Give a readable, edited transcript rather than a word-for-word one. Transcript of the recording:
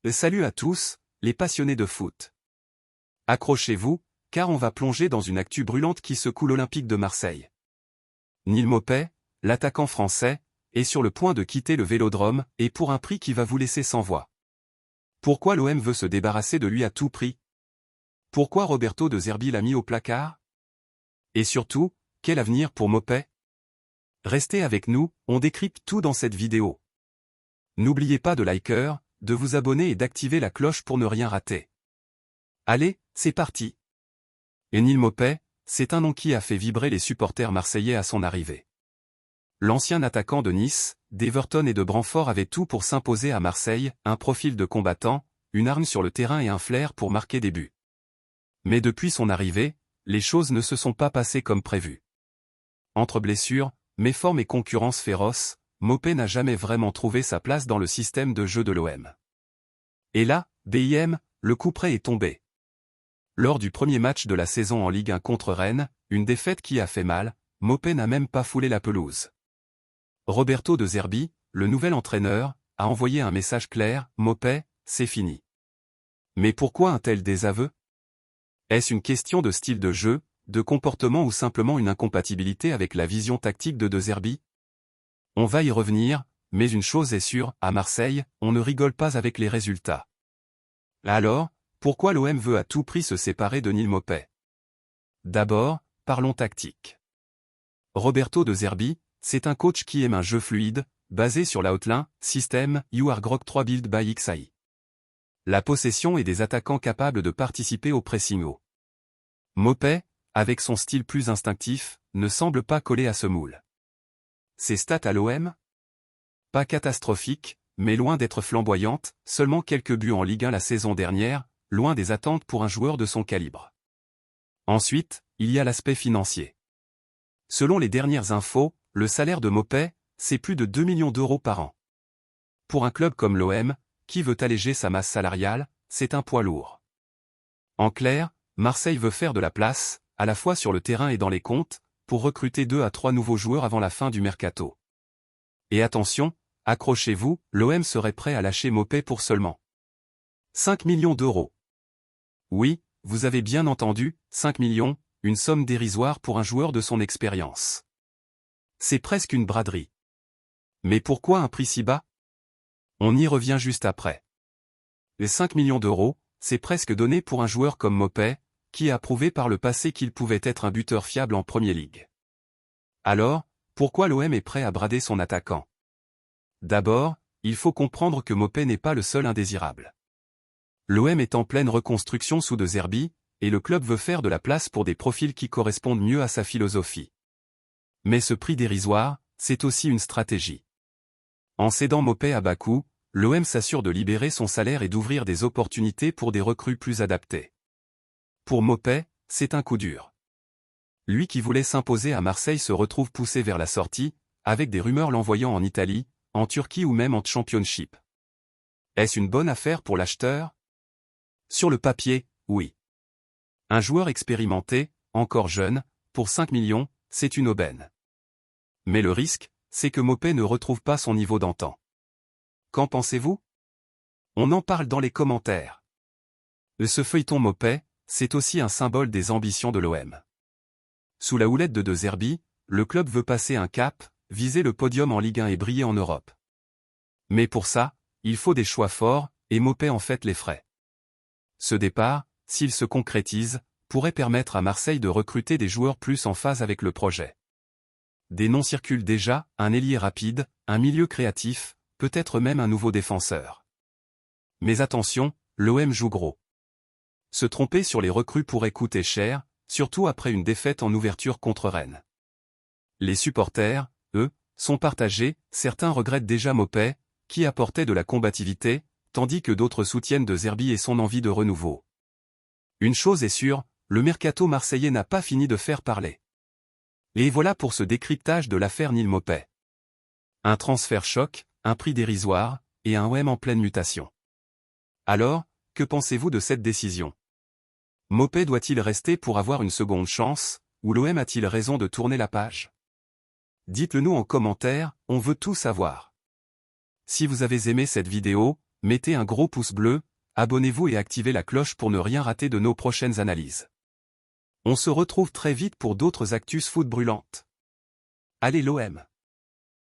Salut à tous, les passionnés de foot. Accrochez-vous, car on va plonger dans une actu brûlante qui secoue l'Olympique de Marseille. Neal Maupay, l'attaquant français, est sur le point de quitter le Vélodrome, et pour un prix qui va vous laisser sans voix. Pourquoi l'OM veut se débarrasser de lui à tout prix? Pourquoi Roberto De Zerbi l'a mis au placard? Et surtout, quel avenir pour Maupay? Restez avec nous, on décrypte tout dans cette vidéo. N'oubliez pas de liker, de vous abonner et d'activer la cloche pour ne rien rater. Allez, c'est parti. Et Neal Maupay, c'est un nom qui a fait vibrer les supporters marseillais à son arrivée. L'ancien attaquant de Nice, d'Everton et de Brentford avait tout pour s'imposer à Marseille, un profil de combattant, une arme sur le terrain et un flair pour marquer des buts. Mais depuis son arrivée, les choses ne se sont pas passées comme prévu. Entre blessures, méformes et concurrence féroce, Maupay n'a jamais vraiment trouvé sa place dans le système de jeu de l'OM. Et là, bim, le coup près est tombé. Lors du premier match de la saison en Ligue 1 contre Rennes, une défaite qui a fait mal, Maupay n'a même pas foulé la pelouse. Roberto De Zerbi, le nouvel entraîneur, a envoyé un message clair: Maupay, c'est fini. Mais pourquoi un tel désaveu? Est-ce une question de style de jeu, de comportement ou simplement une incompatibilité avec la vision tactique de De Zerbi? On va y revenir, mais une chose est sûre, à Marseille, on ne rigole pas avec les résultats. Alors, pourquoi l'OM veut à tout prix se séparer de Neal Maupay? D'abord, parlons tactique. Roberto De Zerbi, c'est un coach qui aime un jeu fluide, basé sur l'outline, système, URGROK 3 build by XAI. La possession et des attaquants capables de participer au pressing haut. Maupay, avec son style plus instinctif, ne semble pas coller à ce moule. Ses stats à l'OM? Pas catastrophiques, mais loin d'être flamboyantes, seulement quelques buts en Ligue 1 la saison dernière, loin des attentes pour un joueur de son calibre. Ensuite, il y a l'aspect financier. Selon les dernières infos, le salaire de Maupay, c'est plus de 2 millions d'euros par an. Pour un club comme l'OM, qui veut alléger sa masse salariale, c'est un poids lourd. En clair, Marseille veut faire de la place, à la fois sur le terrain et dans les comptes, pour recruter 2 à 3 nouveaux joueurs avant la fin du mercato. Et attention, accrochez-vous, l'OM serait prêt à lâcher Maupay pour seulement 5 millions d'euros. Oui, vous avez bien entendu, 5 millions, une somme dérisoire pour un joueur de son expérience. C'est presque une braderie. Mais pourquoi un prix si bas? On y revient juste après. Les 5 millions d'euros, c'est presque donné pour un joueur comme Maupay, qui a prouvé par le passé qu'il pouvait être un buteur fiable en Premier League. Alors, pourquoi l'OM est prêt à brader son attaquant? D'abord, il faut comprendre que Maupay n'est pas le seul indésirable. L'OM est en pleine reconstruction sous De Zerbi, et le club veut faire de la place pour des profils qui correspondent mieux à sa philosophie. Mais ce prix dérisoire, c'est aussi une stratégie. En cédant Maupay à bas coût, l'OM s'assure de libérer son salaire et d'ouvrir des opportunités pour des recrues plus adaptées. Pour Maupay, c'est un coup dur. Lui qui voulait s'imposer à Marseille se retrouve poussé vers la sortie, avec des rumeurs l'envoyant en Italie, en Turquie ou même en Championship. Est-ce une bonne affaire pour l'acheteur? Sur le papier, oui. Un joueur expérimenté, encore jeune, pour 5 millions, c'est une aubaine. Mais le risque, c'est que Maupay ne retrouve pas son niveau d'antan. Qu'en pensez-vous? On en parle dans les commentaires. Ce feuilleton Maupay, c'est aussi un symbole des ambitions de l'OM. Sous la houlette de De Zerbi, le club veut passer un cap, viser le podium en Ligue 1 et briller en Europe. Mais pour ça, il faut des choix forts, et Maupay en fait les frais. Ce départ, s'il se concrétise, pourrait permettre à Marseille de recruter des joueurs plus en phase avec le projet. Des noms circulent déjà, un ailier rapide, un milieu créatif, peut-être même un nouveau défenseur. Mais attention, l'OM joue gros. Se tromper sur les recrues pourrait coûter cher, surtout après une défaite en ouverture contre Rennes. Les supporters, eux, sont partagés, certains regrettent déjà Maupay, qui apportait de la combativité, tandis que d'autres soutiennent De Zerbi et son envie de renouveau. Une chose est sûre, le mercato marseillais n'a pas fini de faire parler. Et voilà pour ce décryptage de l'affaire Neal Maupay. Un transfert choc, un prix dérisoire, et un OM en pleine mutation. Alors, que pensez-vous de cette décision? Maupay doit-il rester pour avoir une seconde chance, ou l'OM a-t-il raison de tourner la page? Dites-le nous en commentaire, on veut tout savoir. Si vous avez aimé cette vidéo, Mettez un gros pouce bleu, abonnez-vous et activez la cloche pour ne rien rater de nos prochaines analyses. On se retrouve très vite pour d'autres actus foot brûlantes. Allez l'OM!